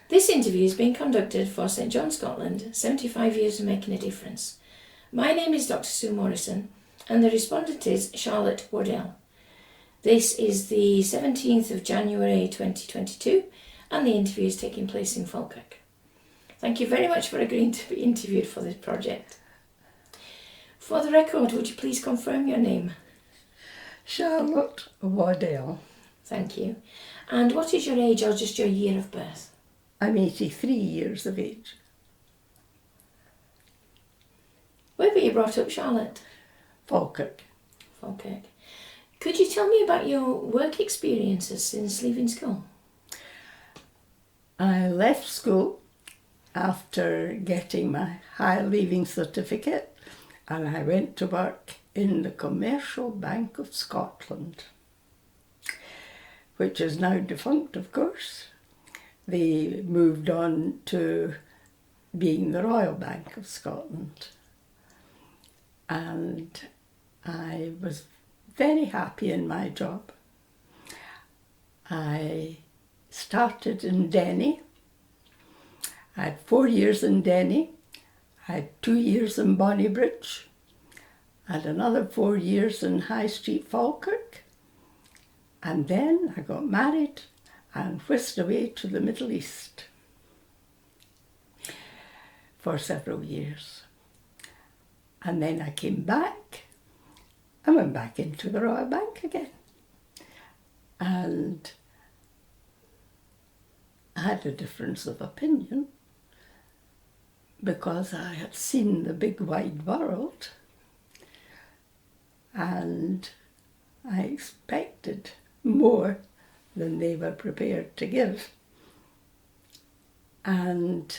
This interview is being conducted for St John, Scotland, 75 years of making a difference. My name is Dr. Sue Morrison and the respondent is Charlotte Waddell. This is the 17th of January 2022 and the interview is taking place in Falkirk. Thank you very much for agreeing to be interviewed for this project. For the record, would you please confirm your name? Charlotte Waddell. Thank you. And what is your age or just your year of birth? I'm 83 years of age. Where were you brought up, Charlotte? Falkirk. Falkirk. Could you tell me about your work experiences since leaving school? I left school after getting my high leaving certificate and I went to work in the Commercial Bank of Scotland, which is now defunct, of course. They moved on to being the Royal Bank of Scotland. And I was very happy in my job. I started in Denny. I had 4 years in Denny. I had 2 years in Bonnybridge. I had another 4 years in High Street, Falkirk. And then I got married and whisked away to the Middle East for several years. And then I came back and went back into the Royal Bank again. And I had a difference of opinion because I had seen the big wide world and I expected more than they were prepared to give. And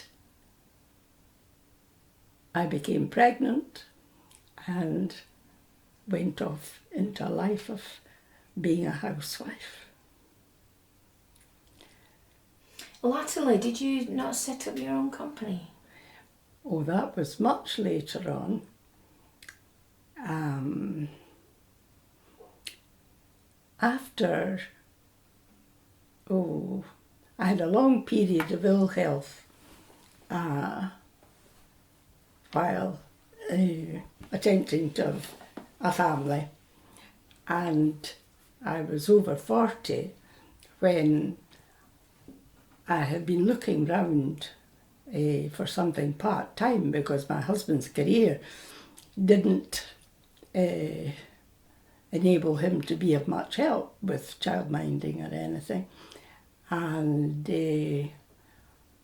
I became pregnant and went off into a life of being a housewife. Latterly, did you not set up your own company? Oh, that was much later on. After, I had a long period of ill health while attempting to have a family, and I was over 40 when I had been looking round for something part-time because my husband's career didn't enable him to be of much help with childminding or anything, and the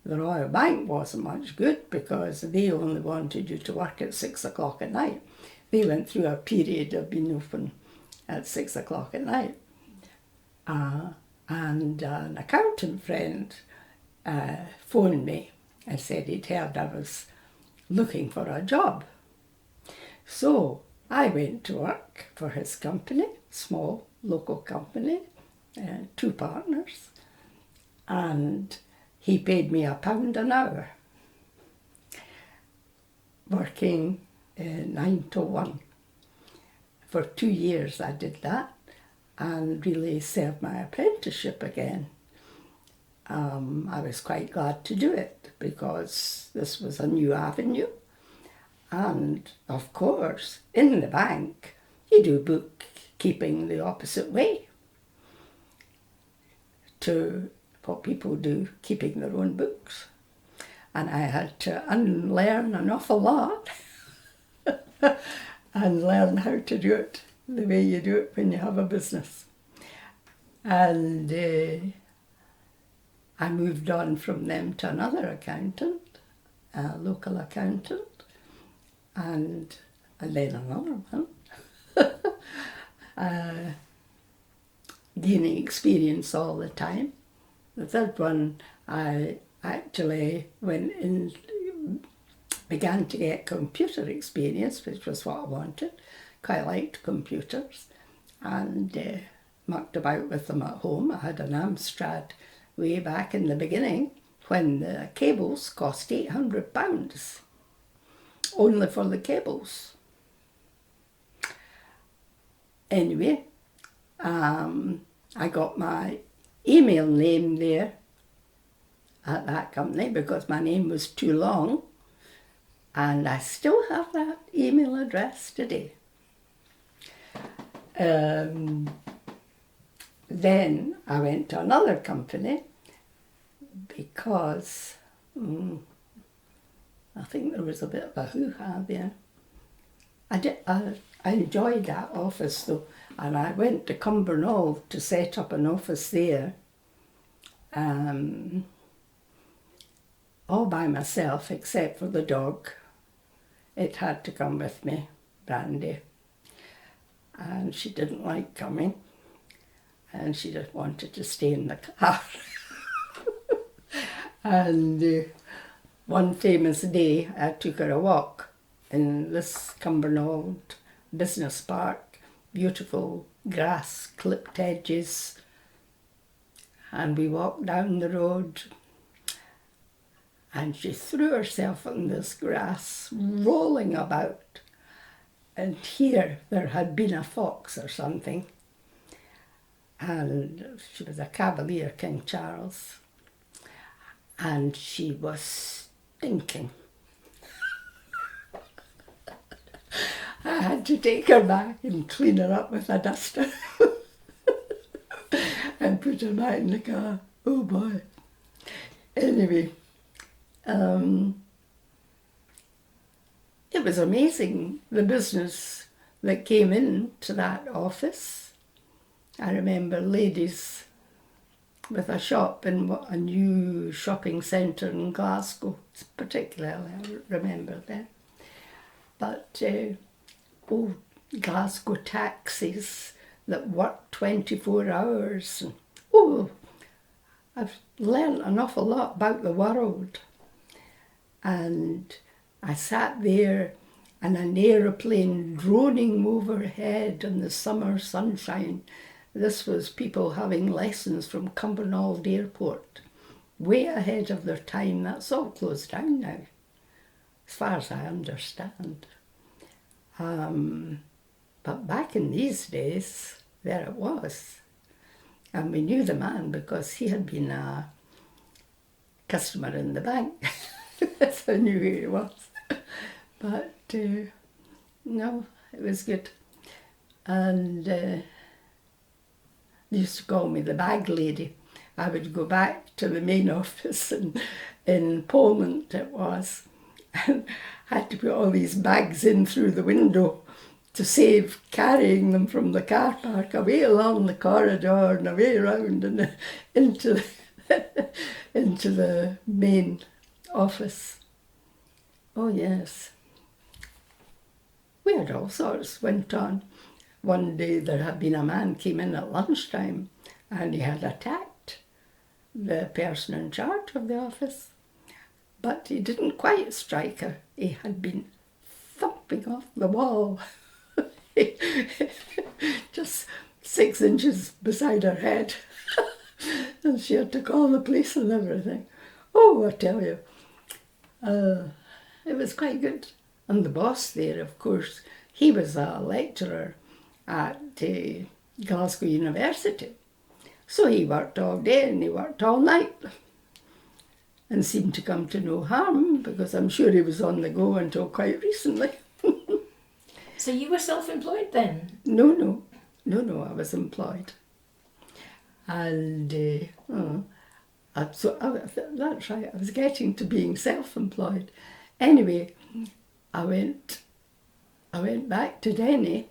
Royal Bank wasn't much good because they only wanted you to work at 6 o'clock at night. They went through a period of being open at 6 o'clock at night. And an accountant friend phoned me and said he'd heard I was looking for a job. So I went to work for his company, small local company, 2 partners, and he paid me £1 an hour, working 9 to 1. For 2 years I did that and really served my apprenticeship again. I was quite glad to do it because this was a new avenue. And of course, in the bank, you do bookkeeping the opposite way to what people do, keeping their own books. And I had to unlearn an awful lot and learn how to do it the way you do it when you have a business. And I moved on from them to another accountant, a local accountant, and then another one. Gaining experience all the time. The third one, I actually began to get computer experience, which was what I wanted. Quite liked computers and mucked about with them at home. I had an Amstrad way back in the beginning when the cables cost £800, only for the cables. Anyway, I got my email name there at that company because my name was too long, and I still have that email address today. Then I went to another company because I think there was a bit of a hoo-ha there. I enjoyed that office though, and I went to Cumbernauld to set up an office there, all by myself except for the dog. It had to come with me, Brandy, and she didn't like coming, and she just wanted to stay in the car. And one famous day I took her a walk in this Cumbernauld business park, beautiful grass, clipped edges, and we walked down the road, and she threw herself on this grass, rolling about, and here there had been a fox or something, and she was a Cavalier, King Charles, and she was stinking. I had to take her back and clean her up with a duster and put her back in the car. Oh boy. Anyway, it was amazing, the business that came into that office. I remember ladies with a shop in a new shopping centre in Glasgow, particularly I remember that. But Glasgow taxis that worked 24 hours. I've learned an awful lot about the world. And I sat there and an aeroplane droning overhead in the summer sunshine. This was people having lessons from Cumbernauld Airport, way ahead of their time. That's all closed down now, as far as I understand. But back in these days, there it was. And we knew the man because he had been a customer in the bank. So I knew who he was. But no, it was good. And they used to call me the bag lady. I would go back to the main office in Poland, it was, and had to put all these bags in through the window to save carrying them from the car park away along the corridor and away around and into the main office. Oh yes. We had all sorts went on. One day there had been a man came in at lunchtime and he had attacked the person in charge of the office. But he didn't quite strike her. He had been thumping off the wall. Just 6 inches beside her head. And she had to call the police and everything. Oh, I tell you. It was quite good. And the boss there, of course, he was a lecturer at Glasgow University. So he worked all day and he worked all night. And seemed to come to no harm, because I'm sure he was on the go until quite recently. So you were self-employed then? No, I was employed. And that's right, I was getting to being self-employed. Anyway, I went back to Denny,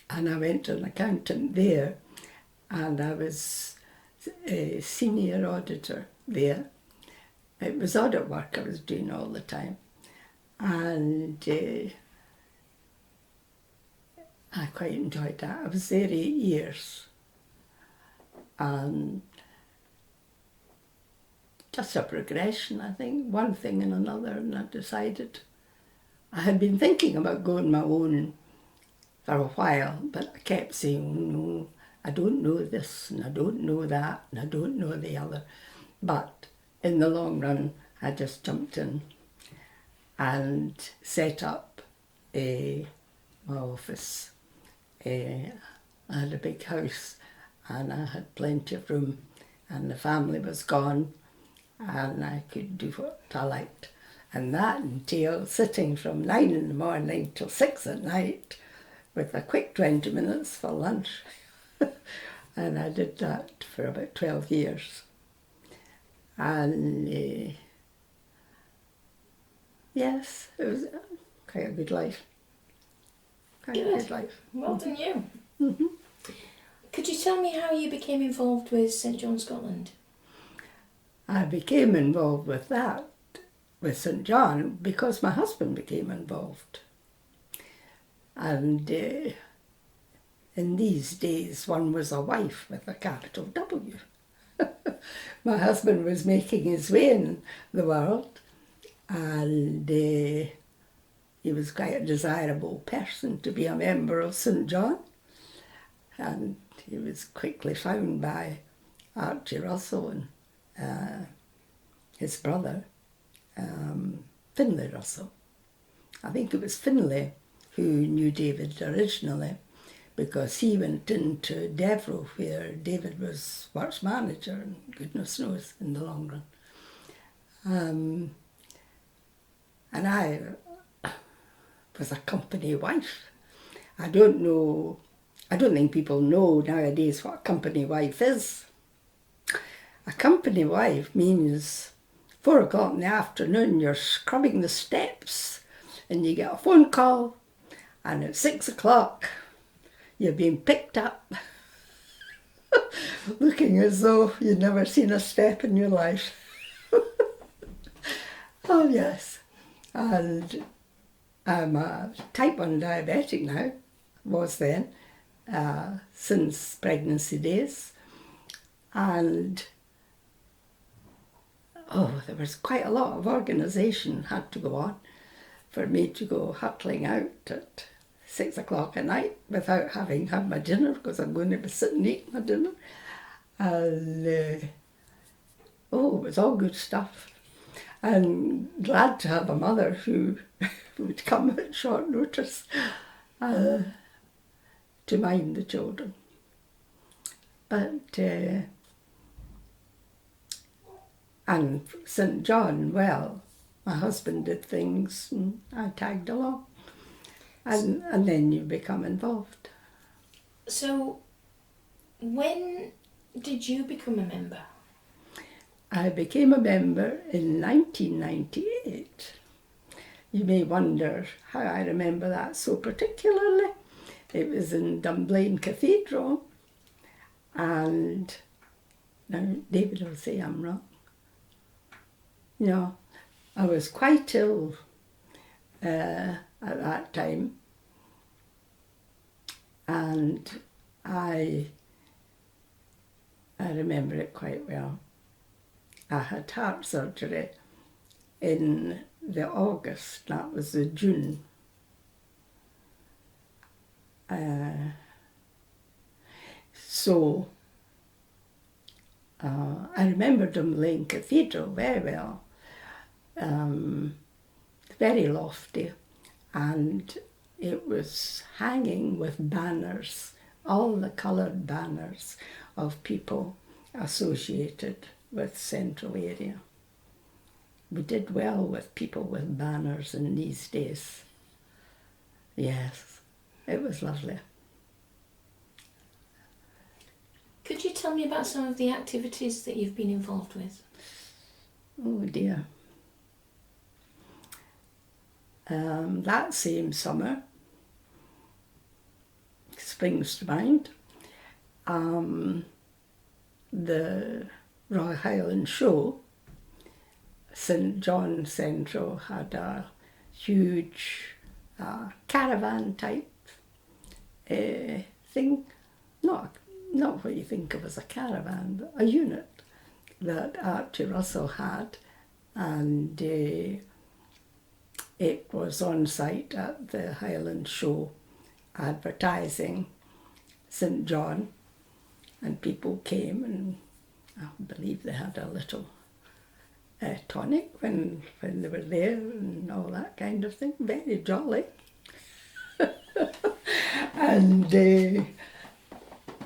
and I went to an accountant there, and I was a senior auditor there. It was audit work I was doing all the time, and I quite enjoyed that. I was there 8 years, and just a progression, I think, one thing and another, and I decided. I had been thinking about going my own for a while, but I kept saying, oh, no, I don't know this, and I don't know that, and I don't know the other. But in the long run, I just jumped in and set up my office. I had a big house and I had plenty of room, and the family was gone, and I could do what I liked. And that entailed sitting from 9 in the morning till 6 at night with a quick 20 minutes for lunch. And I did that for about 12 years. And yes, it was quite a good life. Quite a good life. Well done you. Mm-hmm. Could you tell me how you became involved with St John Scotland? I became involved with that, with St John, because my husband became involved. And in these days, one was a wife with a capital W. My husband was making his way in the world, and he was quite a desirable person to be a member of St John. And he was quickly found by Archie Russell and his brother, Finlay Russell. I think it was Finlay who knew David originally, because he went into Devereux, where David was works manager, and goodness knows in the long run. And I was a company wife. I don't think people know nowadays what a company wife is. A company wife means 4 o'clock in the afternoon you're scrubbing the steps and you get a phone call, and at 6 o'clock you're being picked up looking as though you'd never seen a step in your life. Oh yes, and I'm a type 1 diabetic now, was then, since pregnancy days, and there was quite a lot of organisation had to go on for me to go hurtling out at 6 o'clock at night without having had my dinner, because I'm going to be sitting eating my dinner. And it was all good stuff. And glad to have a mother who would come at short notice to mind the children. But and St John, well, my husband did things and I tagged along. And then you become involved. So, when did you become a member? I became a member in 1998. You may wonder how I remember that so particularly. It was in Dunblane Cathedral, and now David will say I'm wrong. No, I was quite ill at that time, and I remember it quite well. I had heart surgery in the August, that was the June. So I remember Dunblane Cathedral very well, very lofty, and it was hanging with banners, all the coloured banners of people associated with Central area. We did well with people with banners in these days. Yes, it was lovely. Could you tell me about some of the activities that you've been involved with? Oh dear. That same summer, springs to mind, the Royal Highland Show, St John Central had a huge caravan type thing, not what you think of as a caravan, but a unit that Archie Russell had, and it was on site at the Highland Show advertising St John, and people came, and I believe they had a little tonic when they were there and all that kind of thing. Very jolly. And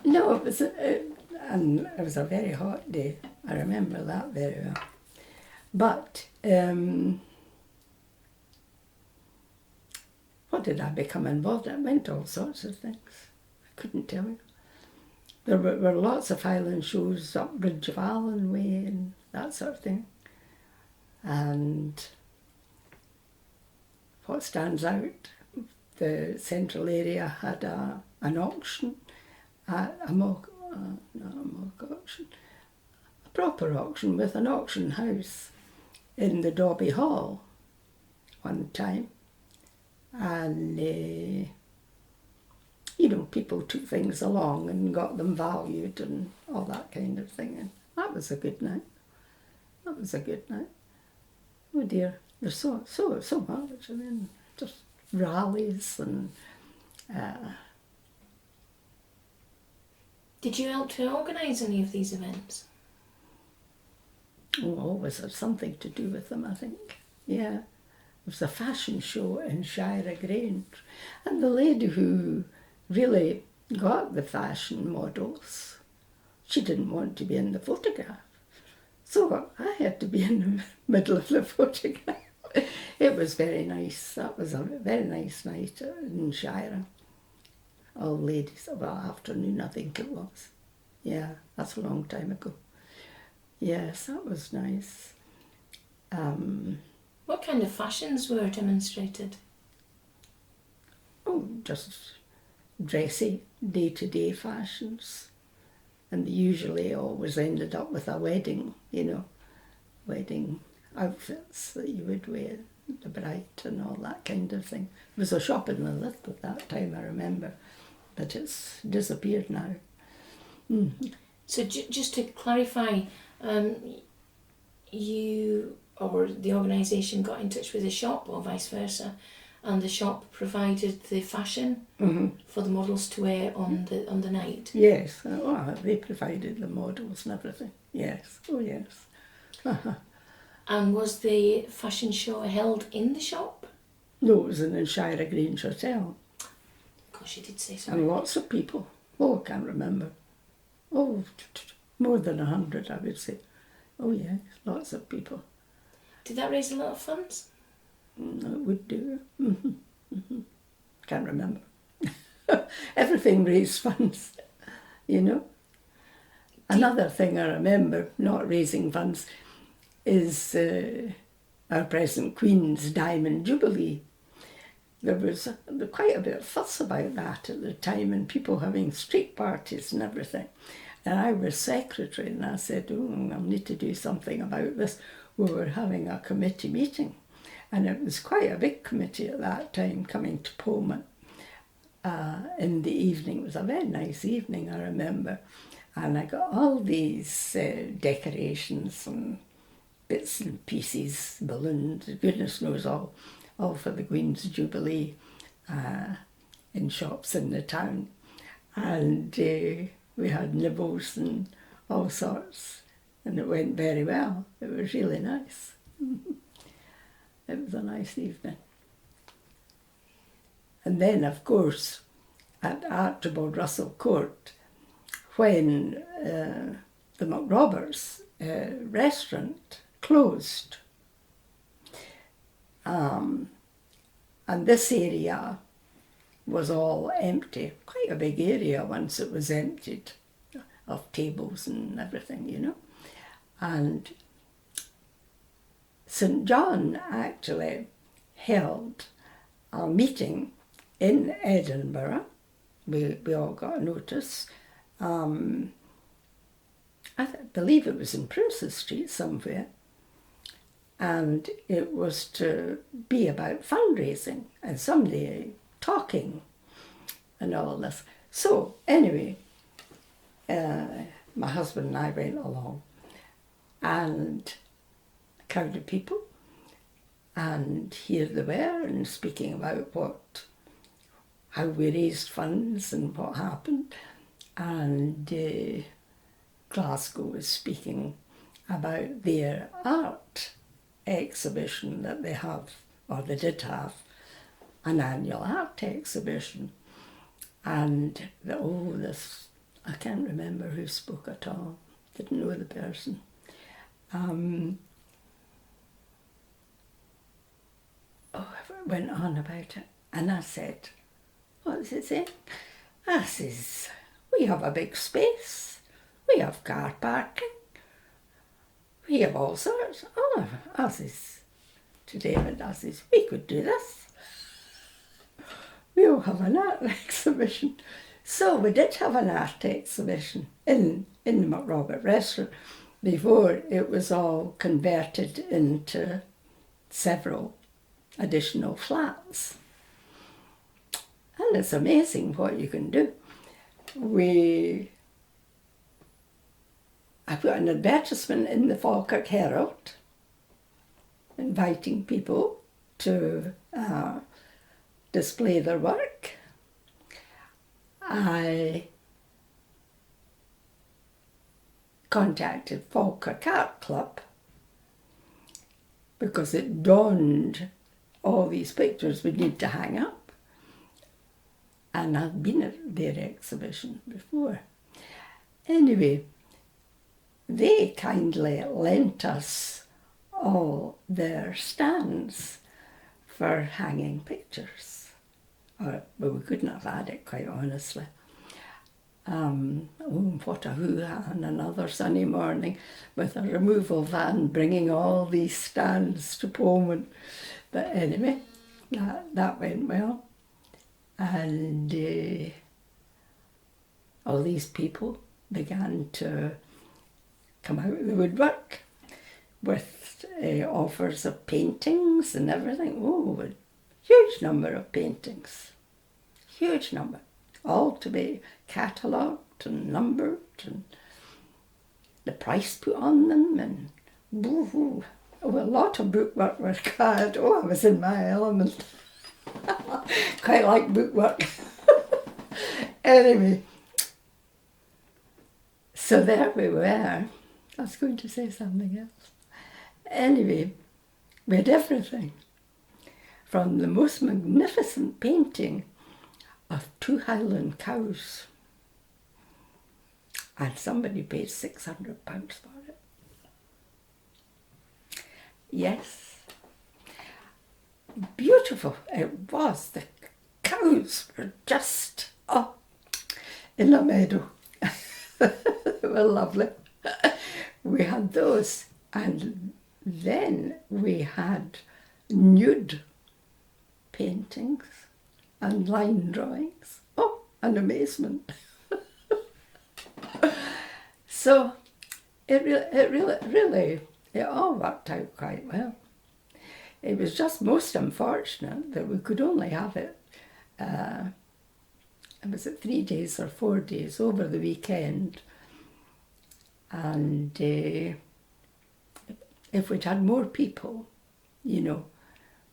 no, it was a very hot day. I remember that very well. But what did I become involved in? I went to all sorts of things. I couldn't tell you. There were lots of Highland shows up Bridge of Allen Way and that sort of thing. And what stands out, the central area had an auction, not a mock auction, a proper auction with an auction house in the Dobby Hall one time. And, people took things along and got them valued and all that kind of thing. And that was a good night. That was a good night. Oh dear, there's so much. I mean, just rallies and... Did you help to organise any of these events? Oh, always had something to do with them, I think. Yeah. There was a fashion show in Shira Grange. And the lady who really got the fashion models, she didn't want to be in the photograph. So I had to be in the middle of the photograph. It was very nice. That was a very nice night in Shira. All ladies, well, afternoon I think it was. Yeah, that's a long time ago. Yes, that was nice. What kind of fashions were demonstrated? Oh, just dressy, day-to-day fashions. And they usually always ended up with a wedding, wedding outfits that you would wear, the bride and all that kind of thing. There was a shop in the lift at that time, I remember, but it's disappeared now. Mm-hmm. So just to clarify, you or the organisation got in touch with the shop or vice versa, and the shop provided the fashion for the models to wear on the night? Yes, they provided the models and everything. Yes, oh yes. And was the fashion show held in the shop? No, it was in the Shira Grange Hotel. Gosh, you did say so. And lots of people. Oh, I can't remember. Oh, more than 100, I would say. Oh yes, lots of people. Did that raise a lot of funds? It would do. Can't remember. Everything raised funds, Another thing I remember not raising funds is our present Queen's Diamond Jubilee. There was quite a bit of fuss about that at the time, and people having street parties and everything. And I was secretary, and I said, I'll need to do something about this. We were having a committee meeting, and it was quite a big committee at that time coming to Pullman in the evening. It was a very nice evening, I remember. And I got all these decorations and bits and pieces, balloons, goodness knows all for the Queen's Jubilee in shops in the town. And we had nibbles and all sorts, and it went very well. It was really nice. It was a nice evening. And then, of course, at Archibald Russell Court, when the McRoberts restaurant closed, and this area was all empty, quite a big area once it was emptied of tables and everything, And St John actually held a meeting in Edinburgh. We all got a notice. I believe it was in Princes Street somewhere. And it was to be about fundraising and somebody talking and all this. So anyway, my husband and I went along, and a crowd of people, and here they were, and speaking about how we raised funds and what happened. And Glasgow was speaking about their art exhibition that they have, or they did have, an annual art exhibition. And I can't remember who spoke at all, didn't know the person. went on about it. And I said, what does it say? I says, we have a big space. We have car parking. We have all sorts. Oh, I says to David, I says, we could do this. We'll have an art exhibition. So we did have an art exhibition in the McRobert restaurant before it was all converted into several additional flats. And it's amazing what you can do. I put an advertisement in the Falkirk Herald inviting people to display their work. I contacted Falkirk Art Club because it dawned all these pictures would need to hang up. And I've been at their exhibition before. Anyway, they kindly lent us all their stands for hanging pictures. Well, we couldn't have had it, quite honestly. What a hoo-ha on another sunny morning with a removal van bringing all these stands to Pullman. But anyway, that went well. And all these people began to come out of the woodwork with offers of paintings and everything. Oh, a huge number of paintings. Huge number. All to be catalogued and numbered and the price put on them and woo-hoo. Oh, a lot of bookwork was required. Oh, I was in my element. Quite like bookwork. Anyway, so there we were. I was going to say something else. Anyway, we had everything. From the most magnificent painting of 2 Highland cows. And somebody paid £600 for it. Yes. Beautiful it was. The cows were just in a meadow. They were lovely. We had those, and then we had nude paintings and line drawings. Oh, an amazement. So it really all worked out quite well. It was just most unfortunate that we could only have it, was it 3 days or 4 days over the weekend. And if we'd had more people, you know,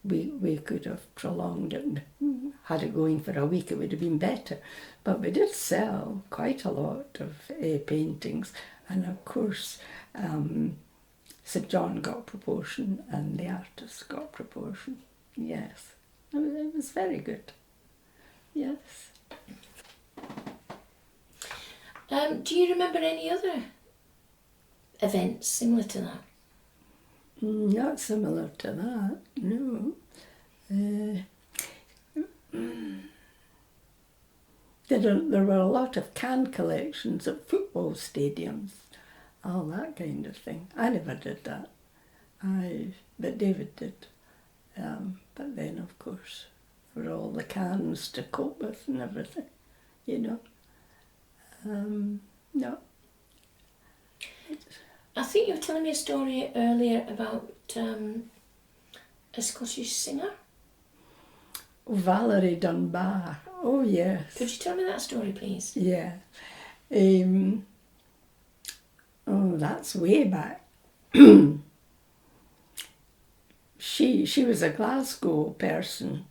we could have prolonged it and had it going for a week. It would have been better. But we did sell quite a lot of paintings. And of course, St John got proportion and the artists got proportion. Yes, it was very good. Yes. Do you remember any other events similar to that? Not similar to that, no. There were a lot of can collections at football stadiums, all that kind of thing. I never did that, but David did. But then, of course, for all the cans to cope with and everything, you know. No. I think you were telling me a story earlier about a Scottish singer. Valerie Dunbar. Oh, yes. Could you tell me that story, please? Yeah. That's way back. She was a Glasgow person,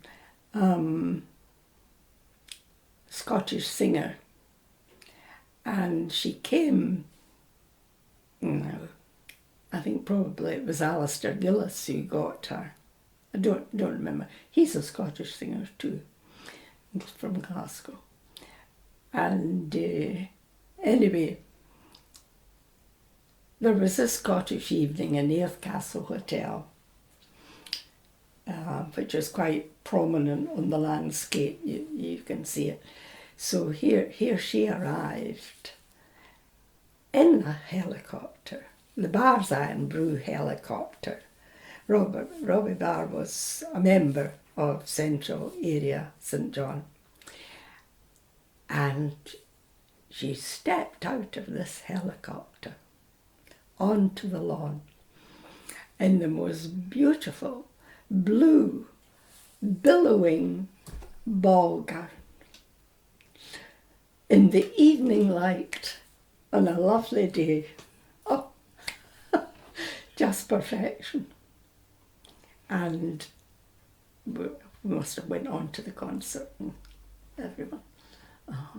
Scottish singer, and she came. I think probably it was Alistair Gillis who got her. I don't remember. He's a Scottish singer too. He's from Glasgow. And anyway, there was a Scottish evening in Airth Castle Hotel. which is quite prominent on the landscape. You can see it. So here she arrived in a helicopter, the Bars Iron Brew helicopter. Robbie Barr was a member of Central Area St John, and she stepped out of this helicopter onto the lawn in the most beautiful blue billowing ball gown in the evening light on a lovely day. Oh, just perfection. And we must have went on to the concert and everyone. Uh-huh.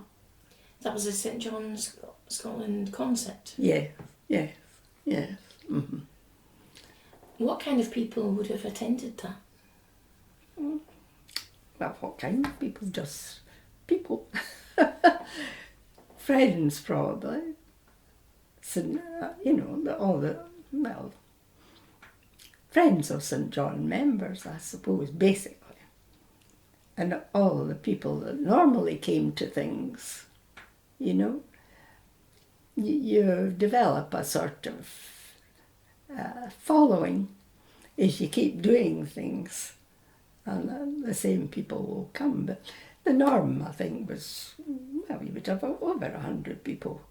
That was a St John's Scotland concert? Yes. Mm-hmm. What kind of people would have attended that? Well, what kind of people? Just people. Friends, probably. So, friends of St John members, I suppose, basically. And all the people that normally came to things, you develop a sort of following as you keep doing things, and the same people will come. But the norm, I think, was, well, you would have over 100 people.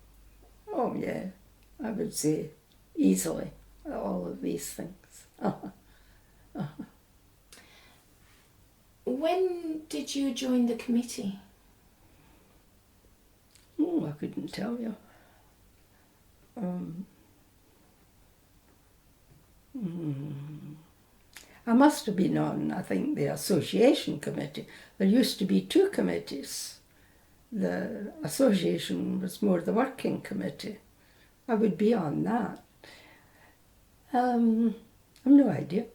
Oh yeah, I would say easily, all of these things. When did you join the committee? Oh, I couldn't tell you. I must have been on, I think, the association committee. There used to be two committees. The association was more the working committee. I would be on that. I've no idea.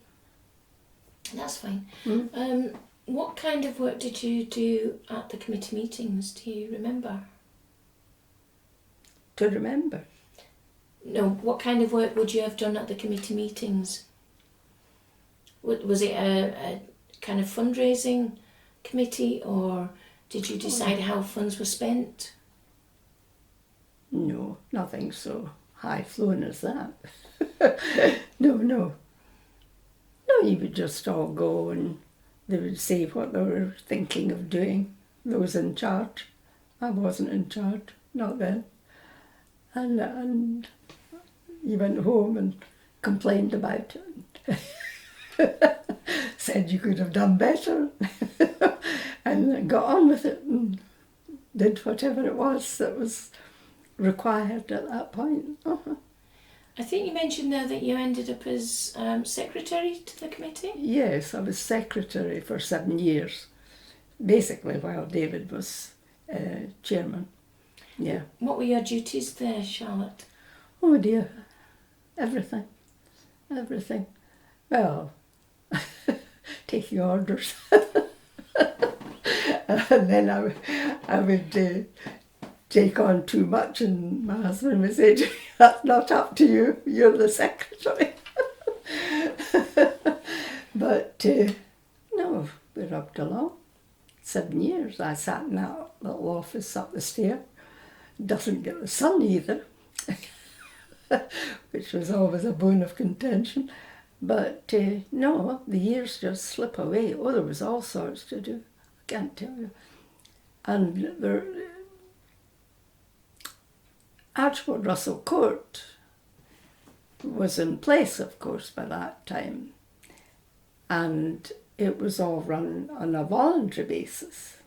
That's fine. What kind of work did you do at the committee meetings? Do you remember? To remember? No, what kind of work would you have done at the committee meetings? Was it a kind of fundraising committee, or did you decide how funds were spent? No, nothing so high-flown as that. No. No, you would just all go and they would say what they were thinking of doing. Those in charge. I wasn't in charge, not then. And you went home and complained about it. Said you could have done better. And got on with it and did whatever it was that was required at that point. I think you mentioned there that you ended up as secretary to the committee? Yes, I was secretary for 7 years, basically while David was chairman. Yeah. What were your duties there, Charlotte? Oh dear, everything. Well, taking orders. And then I would take on too much, and my husband would say to me, "That's not up to you, you're the secretary." But no, we rubbed along. 7 years I sat in that little office up the stair. Doesn't get the sun either, which was always a bone of contention. But no, the years just slip away. Oh, there was all sorts to do. I can't tell you. And there, Archibald Russell Court was in place, of course, by that time. And it was all run on a voluntary basis.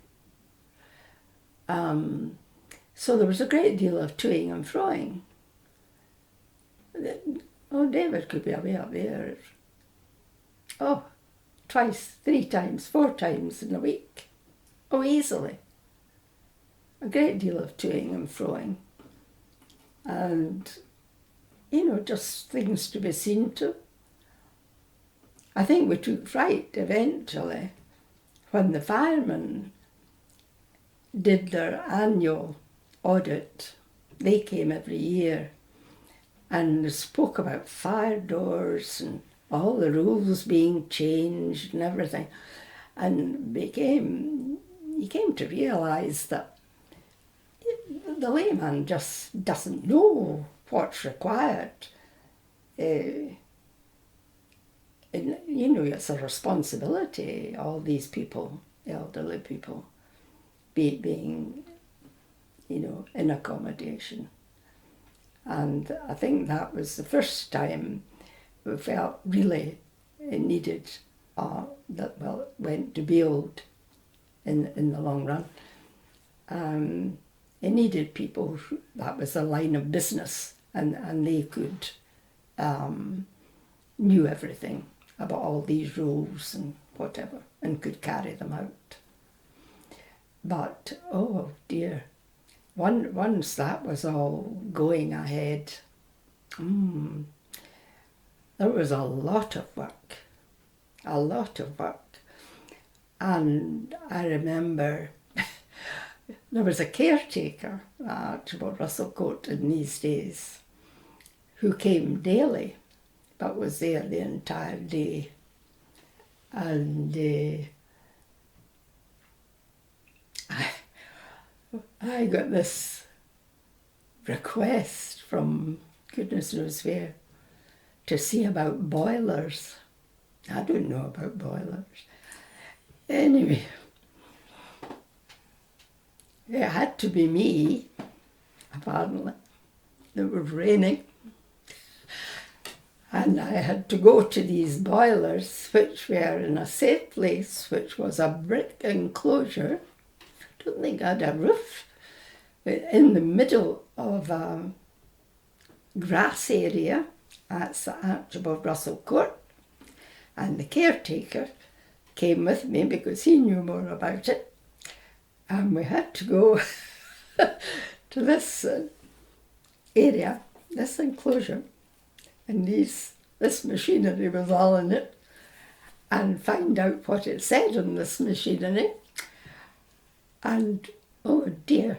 So there was a great deal of toing and froing. Oh, David could be away up there. Oh, twice, 3 times, 4 times in a week. Oh, easily. A great deal of toing and froing. And, just things to be seen to. I think we took fright eventually when the firemen did their annual audit. They came every year and spoke about fire doors and all the rules being changed and everything. And he came to realise that the layman just doesn't know what's required. And, it's a responsibility, all these people, elderly people, being, in accommodation. And I think that was the first time we felt really it needed, went to build in the long run. It needed people that was a line of business, and they could knew everything about all these rules and whatever, and could carry them out. But oh dear, once that was all going ahead, there was a lot of work. And I remember there was a caretaker at Russell Court in these days who came daily, but was there the entire day. And I got this request from goodness knows where to see about boilers. I don't know about boilers. Anyway, it had to be me, apparently. It was raining. And I had to go to these boilers, which were in a safe place, which was a brick enclosure. I don't think I had a roof. In the middle of a grass area at the arch above Russell Court. And the caretaker came with me because he knew more about it. And we had to go to this area, this enclosure, and this machinery was all in it, and find out what it said on this machinery. And oh dear,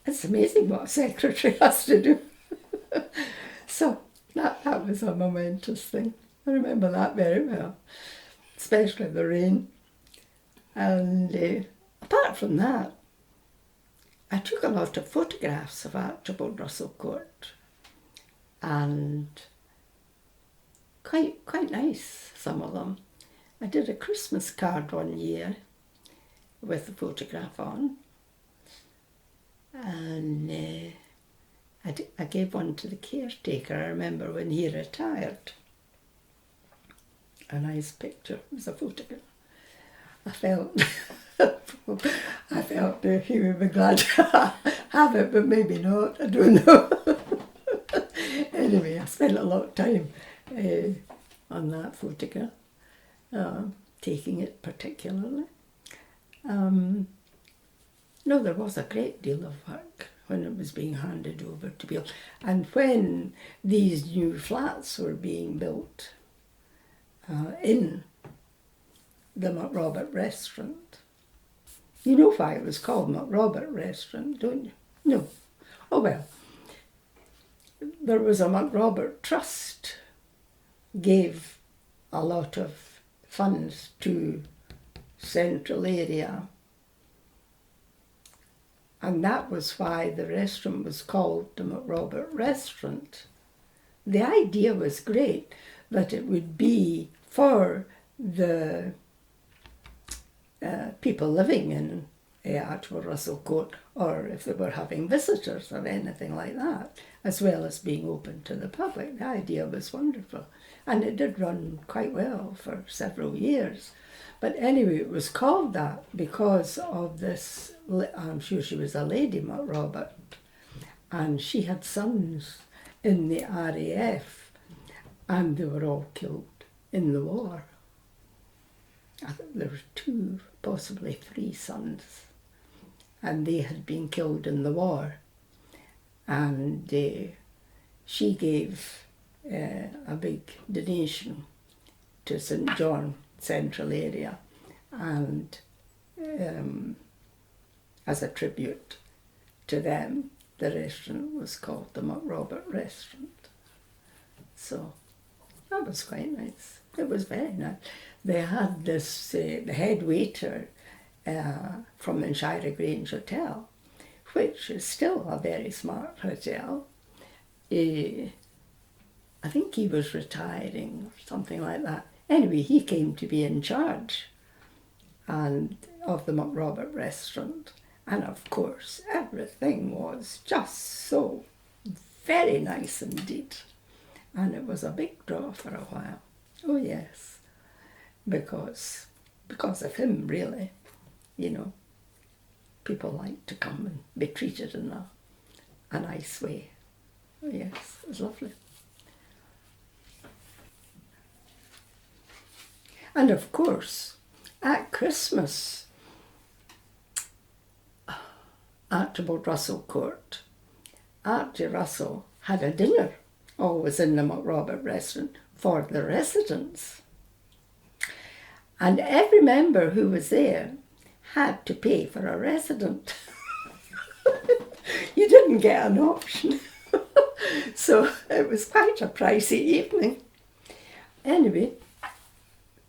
it's amazing what a secretary has to do. So that was a momentous thing. I remember that very well, especially the rain. And apart from that, I took a lot of photographs of Archibald Russell Court, and quite nice, some of them. I did a Christmas card one year with the photograph on, and I gave one to the caretaker. I remember when he retired. A nice picture. It was a photograph. I felt he would be glad to have it, but maybe not. I don't know. Anyway, I spent a lot of time on that photograph, taking it particularly. No, there was a great deal of work when it was being handed over to Bill. And when these new flats were being built in the McRobert restaurant. You know why it was called McRobert restaurant, don't you? No. Oh well, there was a McRobert trust, gave a lot of funds to central area, and that was why the restaurant was called the McRobert restaurant. The idea was great, that it would be for the people living in Archibald Russell Court, or if they were having visitors or anything like that, as well as being open to the public. The idea was wonderful, and it did run quite well for several years. But anyway, it was called that because of this, I'm sure she was a Lady McRobert, and she had sons in the RAF, and they were all killed in the war. I think there were 2, possibly 3 sons, and they had been killed in the war. And she gave a big donation to St John Central area, and as a tribute to them, the restaurant was called the McRobert Restaurant. So That was quite nice. It was very nice. They had this, the head waiter from the Shire Grange Hotel, which is still a very smart hotel. I think he was retiring or something like that. Anyway, he came to be in charge and of the McRobert restaurant. And of course, everything was just so very nice indeed. And it was a big draw for a while. Oh yes, because of him really, you know. People like to come and be treated in a nice way. Oh yes, it was lovely. And of course, at Christmas, Archibald Russell Court, Archie Russell had a dinner, always in the McRobert restaurant, for the residents. And every member who was there had to pay for a resident. You didn't get an option. So it was quite a pricey evening. Anyway,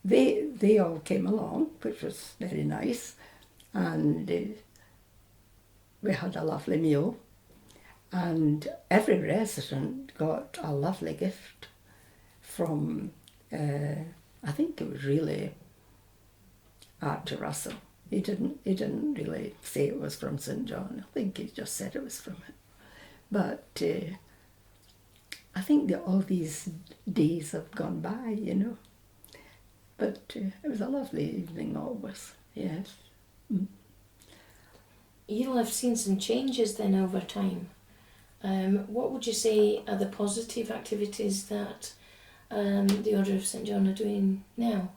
they all came along, which was very nice, and we had a lovely meal, and every resident got a lovely gift from, I think it was really Archie Russell. He didn't really say it was from St John. I think he just said it was from him. But I think that all these days have gone by, you know. But it was a lovely evening always, yes. Mm. You'll have seen some changes then over time. What would you say are the positive activities that the Order of St John are doing now?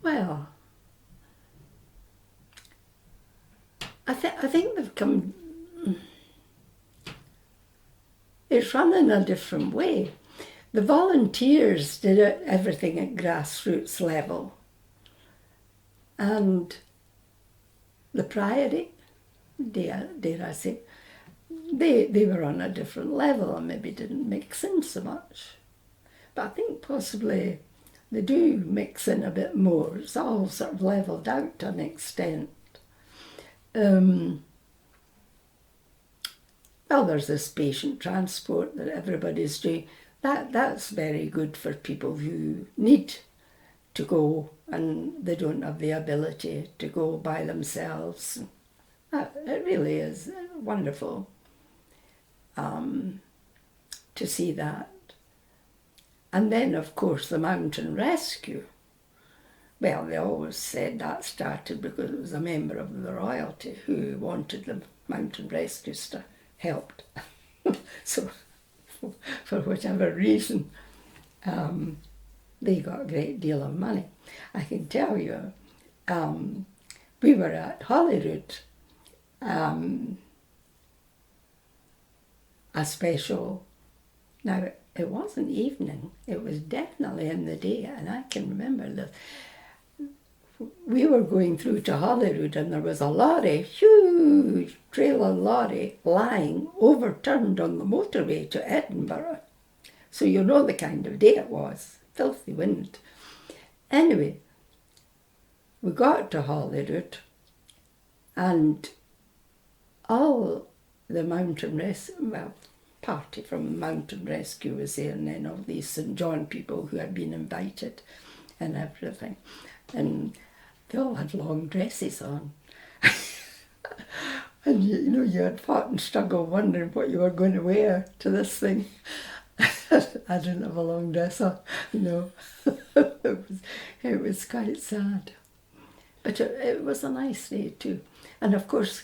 Well, I think they've come. It's run in a different way. The volunteers did everything at grassroots level, and the Priory, dare I say, they were on a different level and maybe didn't mix in so much. But I think possibly they do mix in a bit more. It's all sort of levelled out to an extent. Well, there's this patient transport that everybody's doing. That's very good for people who need to go and they don't have the ability to go by themselves. It really is wonderful to see that. And then, of course, the mountain rescue. Well, they always said that started because it was a member of the royalty who wanted the mountain rescues to help. So, for whatever reason, they got a great deal of money. I can tell you, we were at Holyrood, a special, now it wasn't evening, it was definitely in the day, and I can remember this. We were going through to Holyrood and there was a lorry, huge trailer lorry, lying overturned on the motorway to Edinburgh. So you know the kind of day it was, filthy wind. Anyway, we got to Holyrood and all the mountain rescue, party from mountain rescue was there, and then all these St John people who had been invited and everything. And they all had long dresses on. And you know, you had fought and struggled wondering what you were going to wear to this thing. I didn't have a long dress on, no. It was quite sad. But it was a nice day too. And of course,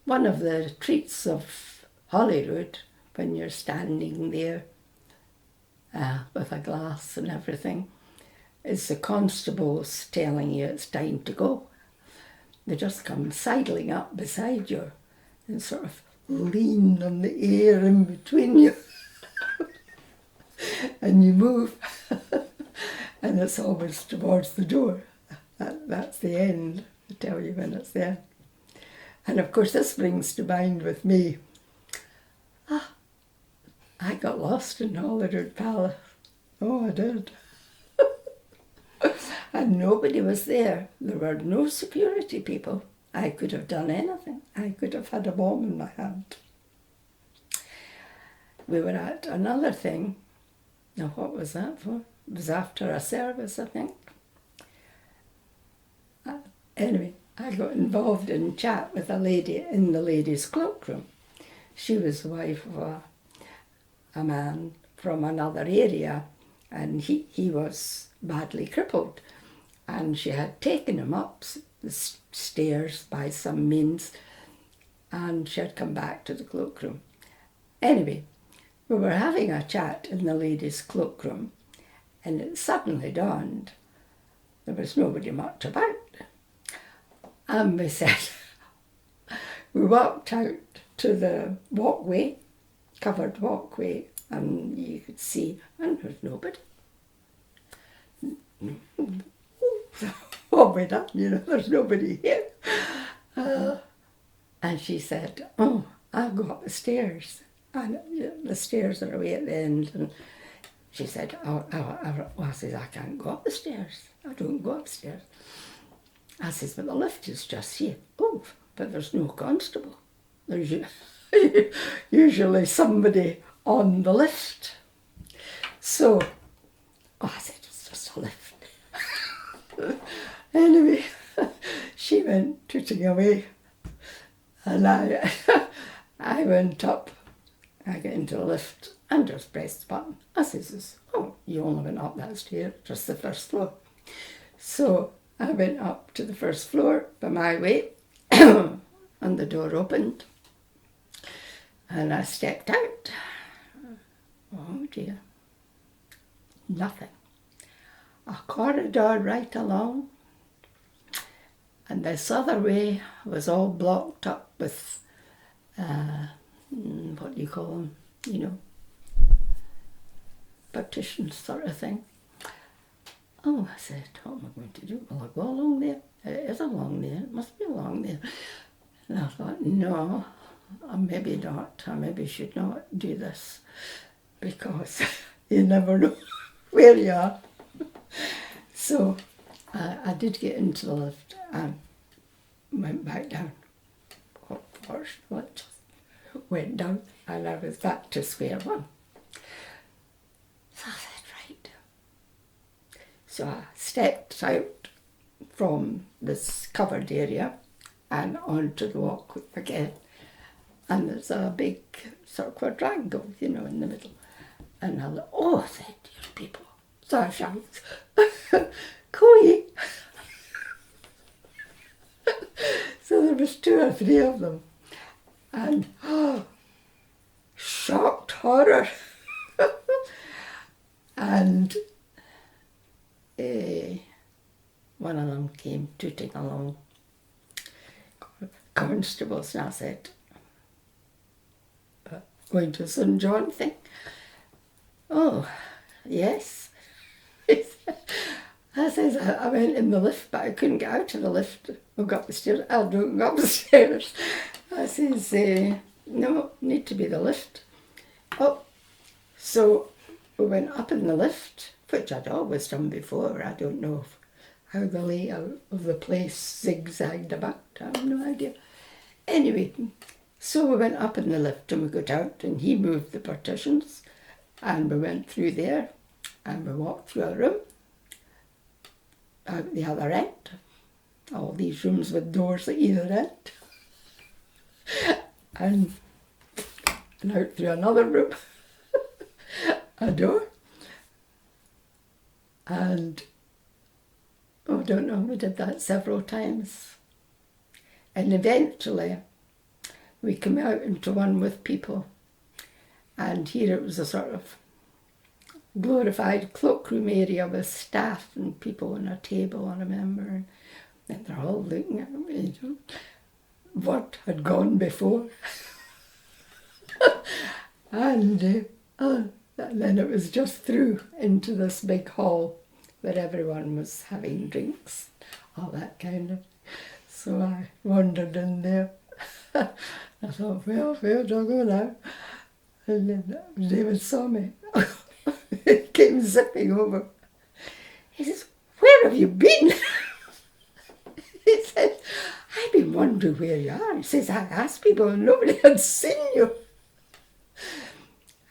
one of the treats of Holyrood, when you're standing there with a glass and everything, is the constables telling you it's time to go. They just come sidling up beside you and sort of lean on the air in between you. And you move. And it's always towards the door. That's the end, I tell you when it's there. And of course this brings to mind with me, I got lost in Holyrood Palace. Oh, I did. And nobody was there. There were no security people. I could have done anything. I could have had a bomb in my hand. We were at another thing. Now, what was that for? It was after a service, I think. Anyway, I got involved in chat with a lady in the ladies' cloakroom. She was the wife of a man from another area, and he was badly crippled. And she had taken him up the stairs by some means, and she had come back to the cloakroom. Anyway, we were having a chat in the ladies' cloakroom, and it suddenly dawned there was nobody much about. And we said, we walked out to the walkway, covered walkway, and you could see, and there was nobody. What have we done? There's nobody here. And she said, oh, I'll go up the stairs. And the stairs are away at the end. And she said, I says, I can't go up the stairs. I don't go upstairs. I says, but the lift is just here. Oh, but there's no constable. There's usually somebody on the lift. So, I said, it's just a lift. Anyway, she went tooting away, and I went up. I got into the lift and just pressed the button. I says, oh, you only went up that stair, just the first floor. So I went up to the first floor by my way, and the door opened, and I stepped out. Oh dear, nothing. A corridor right along, and this other way was all blocked up with, what do you call them, partitions sort of thing. Oh, I said, what am I going to do? Will I go along there? It is along there, it must be along there. And I thought, no, maybe not, I maybe should not do this, because you never know where you are. So I did get into the lift and went back down. Fortunately, just went down, and I was back to square one. So I said, right. So I stepped out from this covered area and onto the walkway again. And there's a big sort of quadrangle, in the middle. And I thought, oh, I said, dear people. So I shouted, Koi! So there was 2 or 3 of them. And, shocked horror. And one of them came tooting along, constables, and I said, going to St. John thing? Oh, yes. I says, I went in the lift, but I couldn't get out of the lift. I'll go up the stairs. I don't go up the stairs. I says, no, need to be the lift. Oh, so we went up in the lift, which I'd always done before. I don't know how the layout of the place zigzagged about. I have no idea. Anyway, so we went up in the lift and we got out, and he moved the partitions, and we went through there, and we walked through a room out the other end. All these rooms with doors at either end. And out through another room, a door. And, I don't know, we did that several times. And eventually, we came out into one with people. And here it was a sort of glorified cloakroom area with staff and people on a table, I remember. And they're all looking at me, what had gone before. And then it was just through into this big hall where everyone was having drinks, all that kind of. So I wandered in there. I thought, well, where do I go now? And then David saw me. He came zipping over. He says, "Where have you been?" He said, "I've been wondering where you are." He says, "I asked people and nobody had seen you."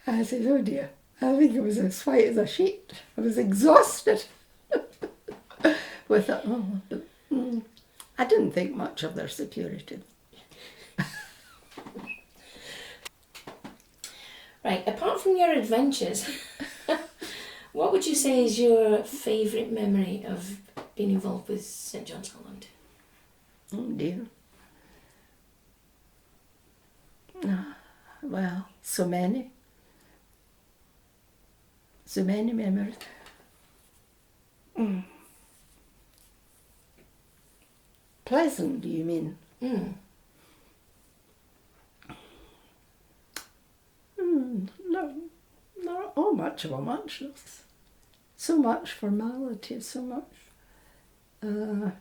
I said, "Oh dear, I think it was as white as a sheet. I was exhausted." With it. I didn't think much of their security. Right, apart from your adventures, what would you say is your favourite memory of being involved with St John's Scotland? Oh dear. Well, so many. So many memories. Pleasant, do you mean? No, not all much of a muchness. So much formality, so much. I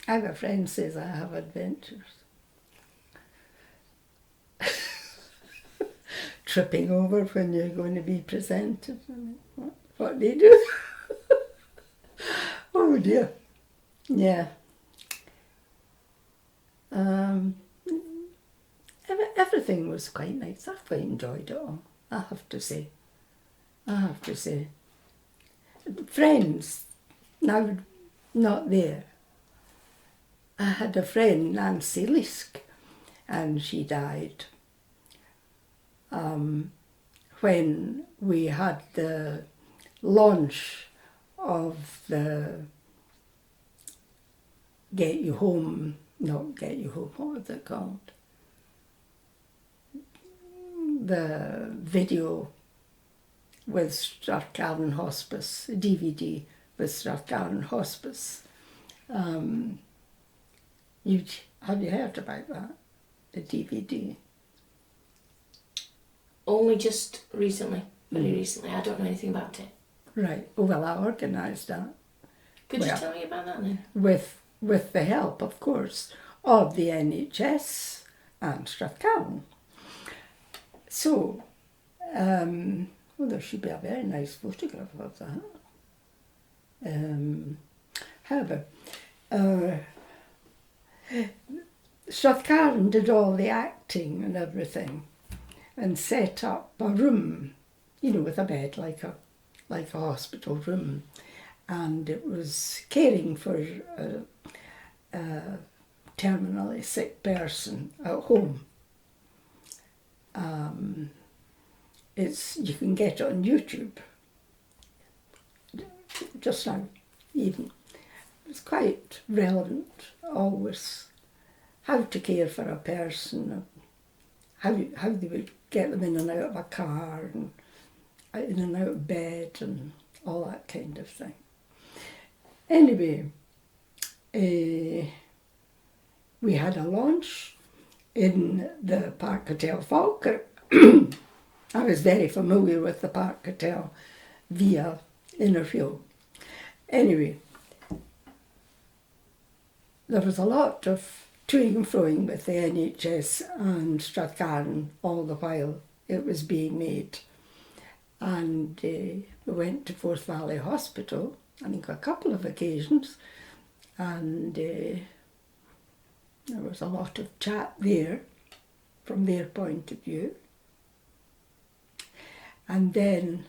have a friend says I have adventures. Tripping over when you're going to be presented. I mean, what do you do? Oh dear. Yeah. Everything was quite nice. I quite enjoyed it all, I have to say. Friends, now not there. I had a friend, Nancy Lisk, and she died when we had the launch of the Get You Home, not Get You Home, what was it called? The video with Strathcarron Hospice, DVD with Strathcarron Hospice. Have you heard about that? The DVD? Only just recently, very recently. I don't know anything about it. Right. Oh, well, I organised that. Could you tell me about that then? With the help, of course, of the NHS and Strathcarron. So, there should be a very nice photograph of that. However, Strathcarron did all the acting and everything and set up a room, with a bed like a hospital room, and it was caring for a terminally sick person at home. You can get it on YouTube just now, even. It's quite relevant always, how to care for a person, how they would get them in and out of a car and in and out of bed and all that kind of thing. Anyway, we had a launch in the Park Hotel Falkirk. I was very familiar with the Park Hotel via interview. Anyway, there was a lot of toing and froing with the NHS and Strathcarron all the while it was being made. And we went to Forth Valley Hospital, I think a couple of occasions, and there was a lot of chat there from their point of view. And then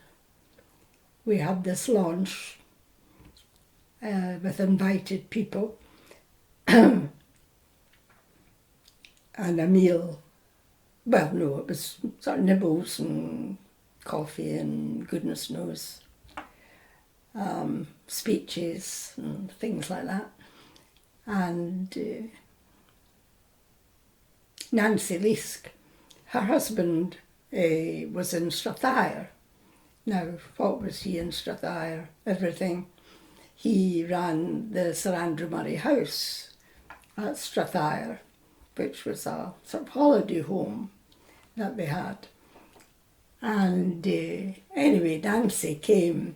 we had this launch with invited people and a meal. Well, no, it was sort of nibbles and coffee and goodness knows, speeches and things like that. And Nancy Lisk, her husband was in Strathire. Now, what was he in Strathire? Everything. He ran the Sir Andrew Murray House at Strathire, which was a sort of holiday home that they had. And anyway, Nancy came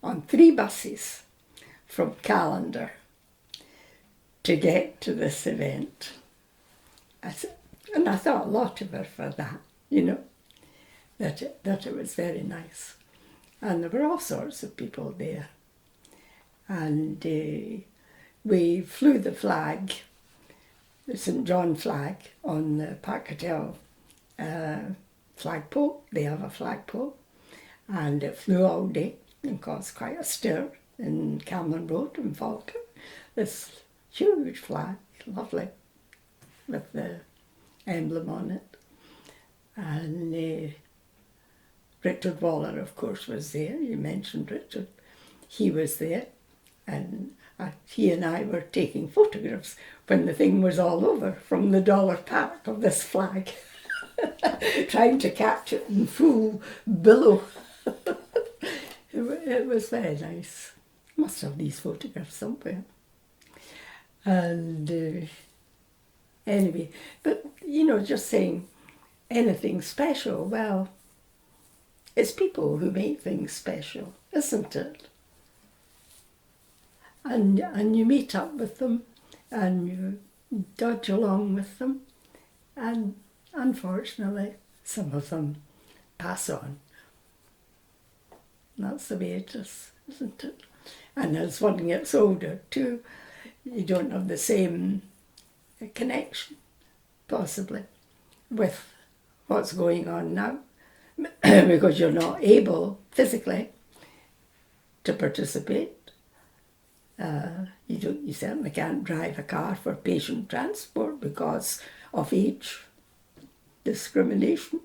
on 3 buses from Callander to get to this event. And I thought a lot of her for that, you know, that it was very nice. And there were all sorts of people there. And we flew the flag, the St John flag, on the Park Hotel flagpole. They have a flagpole. And it flew all day and caused quite a stir in Cameron Road in Falkirk. This huge flag, lovely, with the emblem on it. And Richard Waller, of course, was there. You mentioned Richard. He was there. And he and I were taking photographs when the thing was all over from the dollar pack of this flag, trying to catch it in full billow. It was very nice. Must have these photographs somewhere. And anyway, but you know, just saying anything special, well, it's people who make things special, isn't it? And you meet up with them and you dodge along with them, and unfortunately some of them pass on. That's the way it is, isn't it? And as one gets older too, you don't have the same connection, possibly, with what's going on now, because you're not able physically to participate. You certainly can't drive a car for patient transport because of age discrimination,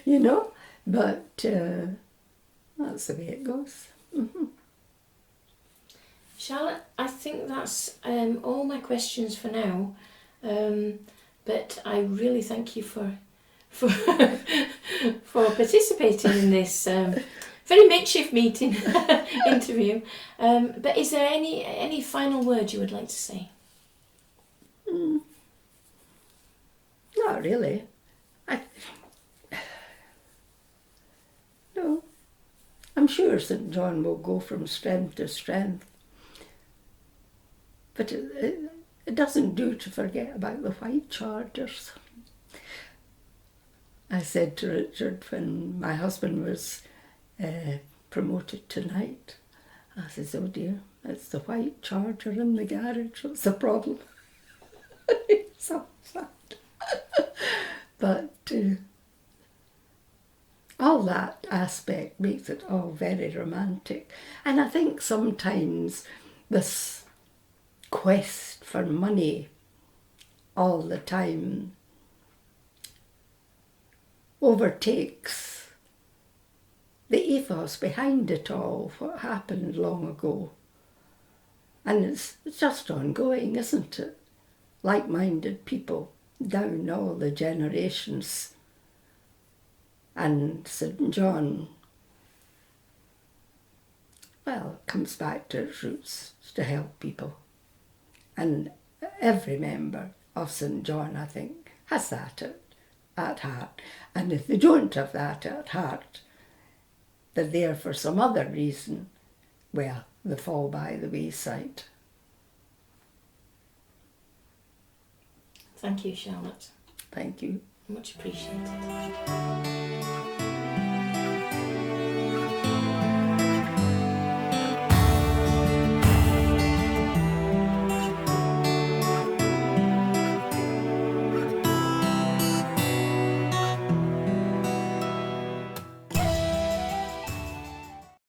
you know. But that's the way it goes. Mm-hmm. Charlotte, I think that's all my questions for now. But I really thank you for participating in this very makeshift meeting interview. But is there any final words you would like to say? Not really. No. I'm sure St John will go from strength to strength. But it doesn't do to forget about the white charters. I said to Richard when my husband was promoted tonight, I said, oh dear, it's the white charger in the garage, that's the problem. So sad. But all that aspect makes it all very romantic. And I think sometimes this quest for money all the time overtakes the ethos behind it all, what happened long ago. And it's just ongoing, isn't it? Like-minded people down all the generations. And St John, well, comes back to its roots to help people. And every member of St John, I think, has that at heart. And if they don't have that at heart, they're there for some other reason, well, they fall by the wayside. Thank you, Charlotte. Thank you. Much appreciated.